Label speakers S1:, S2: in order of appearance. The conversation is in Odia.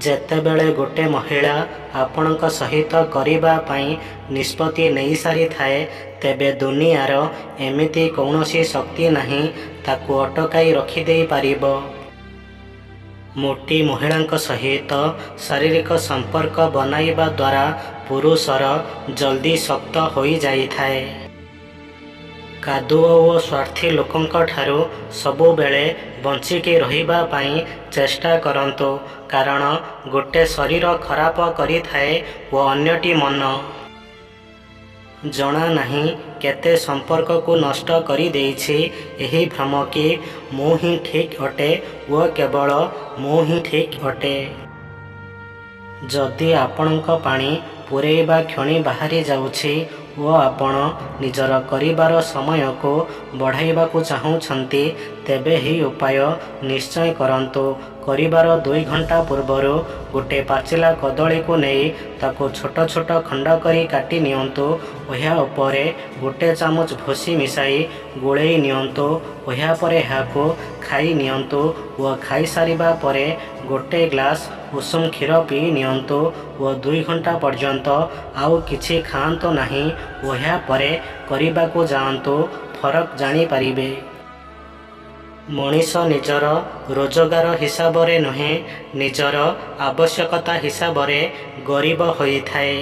S1: ଯେତେବେଳେ ଗୋଟିଏ ମହିଳା ଆପଣଙ୍କ ସହିତ କରିବା ପାଇଁ ନିଷ୍ପତ୍ତି ନେଇସାରିଥାଏ, ତେବେ ଦୁନିଆର ଏମିତି କୌଣସି ଶକ୍ତି ନାହିଁ ତାକୁ ଅଟକାଇ ରଖିଦେଇପାରିବ। ମୋଟି ମହିଳାଙ୍କ ସହିତ ଶାରୀରିକ ସମ୍ପର୍କ ବନାଇବା ଦ୍ୱାରା ପୁରୁଷର ଜଲ୍ଦି ଶକ୍ତ ହୋଇଯାଇଥାଏ। କାଦୁଅ ଓ ସ୍ୱାର୍ଥୀ ଲୋକଙ୍କ ଠାରୁ ସବୁବେଳେ ବଞ୍ଚିକି ରହିବା ପାଇଁ ଚେଷ୍ଟା କରନ୍ତୁ, କାରଣ ଗୋଟେ ଶରୀର ଖରାପ କରିଥାଏ ଓ ଅନ୍ୟଟି ମନ। ଜଣା ନାହିଁ କେତେ ସମ୍ପର୍କକୁ ନଷ୍ଟ କରିଦେଇଛି ଏହି ଭ୍ରମ କି ମୁଁ ହିଁ ଠିକ୍ ଅଟେ ଓ କେବଳ ମୁଁ ହିଁ ଠିକ୍ ଅଟେ। ଯଦି ଆପଣଙ୍କ ପାଣି ପୂରେଇବା କ୍ଷଣି ବାହାରି ଯାଉଛି ଓ ଆପଣ ନିଜର କରିବାର ସମୟକୁ ବଢ଼ାଇବାକୁ ଚାହୁଁଛନ୍ତି, ତେବେ ଏହି ଉପାୟ ନିଶ୍ଚୟ କରନ୍ତୁ। କରିବାର 2 ଘଣ୍ଟା ପୂର୍ବରୁ ଗୋଟେ ପାଚିଲା କଦଳୀକୁ ନେଇ ତାକୁ ଛୋଟ ଛୋଟ ଖଣ୍ଡ କରି କାଟି ନିଅନ୍ତୁ। ଏହା ଉପରେ 1 ଚାମଚ ଭୁସି ମିଶାଇ ଗୋଳେଇ ନିଅନ୍ତୁ। ଏହାପରେ ଏହାକୁ ଖାଇ ନିଅନ୍ତୁ ଓ ଖାଇସାରିବା ପରେ 1 ଗ୍ଲାସ ଉଷୁମ କ୍ଷୀର ପିଇ ନିଅନ୍ତୁ ଓ 2 ଘଣ୍ଟା ପର୍ଯ୍ୟନ୍ତ ଆଉ କିଛି ଖାଆନ୍ତୁ ନାହିଁ। ଏହାପରେ କରିବାକୁ ଯାଆନ୍ତୁ, ଫରକ ଜାଣିପାରିବେ। ମଣିଷ ନିଜର ରୋଜଗାର ହିସାବରେ ନୁହେଁ, ନିଜର ଆବଶ୍ୟକତା ହିସାବରେ ଗରିବ ହୋଇଥାଏ।